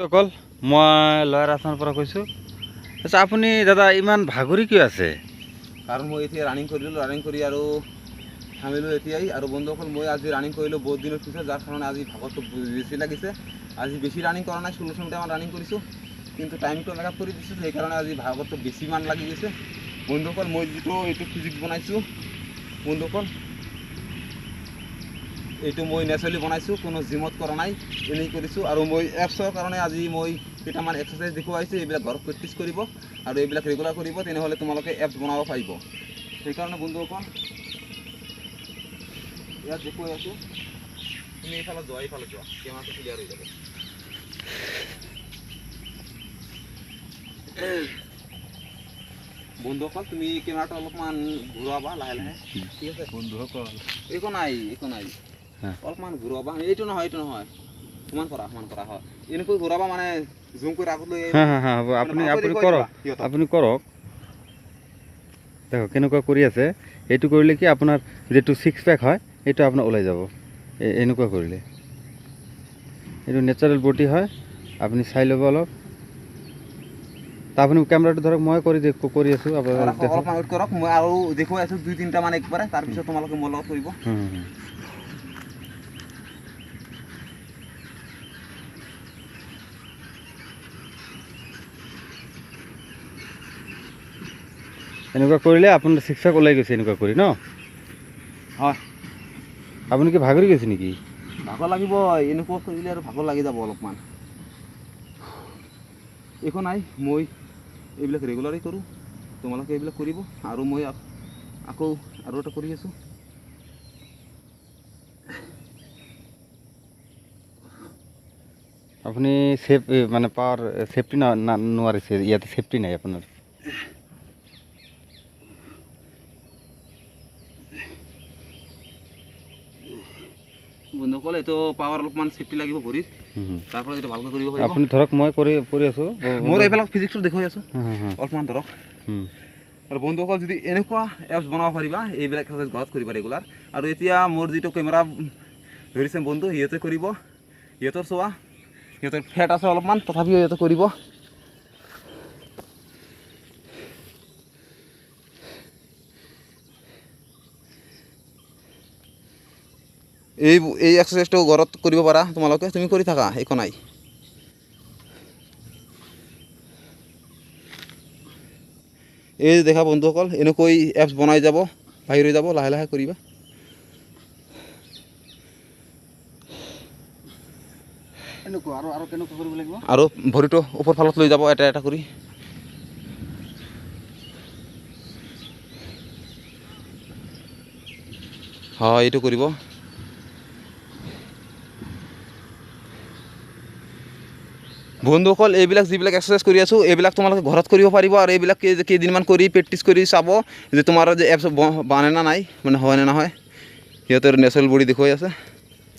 অকল মই লয়াৰ আছামৰ পৰা কৈছোঁ। আচ্ছা, আপুনি দাদা ইমান ভাগৰি কিয় আছে? কাৰণ মই এতিয়া ৰানিং কৰিলোঁ, ৰানিং কৰি আৰু থামিলোঁ এতিয়াই। আৰু বন্ধুসকল, মই আজি ৰানিং কৰিলোঁ বহুত দিনৰ পিছত, যাৰ কাৰণে আজি ভাগৰটো বেছি লাগিছে। আজি বেছি ৰানিং কৰা নাই, 16 মিনিটমান ৰানিং কৰিছোঁ, কিন্তু টাইমটো মেকআপ কৰি দিছোঁ, সেইকাৰণে আজি ভাগৰটো বেছিমান লাগি গৈছে। বন্ধুসকল, মই যিটো এইটো ফিজিক্স বনাইছোঁ, বন্ধুসকল এইটো মই নেচাৰেলি বনাইছোঁ, কোনো জিমত কৰা নাই, এনেই কৰিছোঁ। আৰু মই এপছৰ কাৰণে আজি মই কেইটামান এক্সাৰচাইজ দেখুৱাইছোঁ, এইবিলাক ঘৰত প্ৰেক্টিছ কৰিব আৰু এইবিলাক ৰেগুলাৰ কৰিব, তেনেহ'লে তোমালোকে এপছ বনাব পাৰিব। সেইকাৰণে বন্ধুসকল ইয়াত দেখুৱাই আছোঁ, তুমি এইফালে যোৱা, কেমেৰাটো ক্লিয়াৰ হৈ যাব। বন্ধুসকল, তুমি কেমেৰাটো অলপমান ঘূৰাবা লাহে লাহে, ঠিক আছে? বন্ধুসকল একো নাই অলপমান ঘূৰাবা, এইটো নহয় সমান কৰা হয়, এনেকৈ ঘূৰাবা, মানে জুম কৰি আগত লৈ হ'ব, আপুনি কৰক। দেখক কেনেকুৱা কৰি আছে। এইটো কৰিলে কি আপোনাৰ যিটো ছিক্স পেক হয় সেইটো আপোনাৰ ওলাই যাব। এনেকুৱা কৰিলে এইটো নেচাৰেল বডি হয়, আপুনি চাই ল'ব অলপ। আপুনি কেমেৰাটো ধৰক, মই কৰি আছোঁ, অলপমান ৱেইট কৰক, মই আৰু দেখুৱাই আছোঁ 2-3টা মান একবাৰে, তাৰপিছত তোমালোকে মোৰ লগত কৰিব। এনেকুৱা কৰিলে আপোনাৰ ছিক্স পেক ওলাই গৈছে। এনেকুৱা কৰি ন? হয়। আপুনি কি ভাগৰি গৈছে নেকি? ভাগৰ লাগিব, এনেকুৱা কৰিলে আৰু ভাগৰ লাগি যাব অলপমান। একো নাই, মই এইবিলাক ৰেগুলাৰেই কৰোঁ, তোমালোকে এইবিলাক কৰিব। আৰু মই আকৌ আৰু এটা কৰি আছোঁ। আপুনি মানে পাৱাৰ ছেফটি নোৱাৰিছে, ইয়াতে ছেফটি নাই আপোনাৰ। বন্ধুসকল, এইটো পাৱাৰ অলপমান ছেফটি লাগিব ভৰিত, তাৰপৰা এইটো ভালকৈ কৰিব পাৰিব। আপুনি ধৰক, মই কৰি আছোঁ, মোৰ এইবিলাক ফিজিক্সটো দেখুৱাই আছোঁ, অলপমান ধৰক। আৰু বন্ধুসকল, যদি এনেকুৱা এপছ বনাব পাৰিবা, এইবিলাক এক্সাৰচাইজ ঘৰত কৰিবা ৰেগুলাৰ। আৰু এতিয়া মোৰ যিটো কেমেৰা ধৰিছে বন্ধু, সিহঁতে কৰিব, সিহঁতৰ চোৱা, সিহঁতৰ ফেট আছে অলপমান, তথাপিও সিহঁতে কৰিব। এই এক্সাৰচাইজটো ঘৰত কৰিব পাৰা তোমালোকে, তুমি কৰি থাকা, একো নাই। এই দেখা বন্ধুসকল, এনেকৈ এপছ বনাই যাব, বাহিৰ হৈ যাব, লাহে লাহে কৰিবা। আৰু কেনেকুৱা কৰিব লাগিব? আৰু ভৰিটো ওপৰ ফালত লৈ যাব, এটা এটা কৰি। হয়, এইটো কৰিব। বন্ধুসকল, এইবিলাক যিবিলাক এক্সাৰচাইজ কৰি আছোঁ, এইবিলাক তোমালোকে ঘৰত কৰিব পাৰিব। আৰু এইবিলাক কেইদিনমান কৰি প্ৰেক্টিছ কৰি চাব যে তোমাৰ যে এপছ বানে না নাই, মানে হয় নে নহয়। সিহঁতৰ নেচাৰেল বডি দেখুৱাই আছে।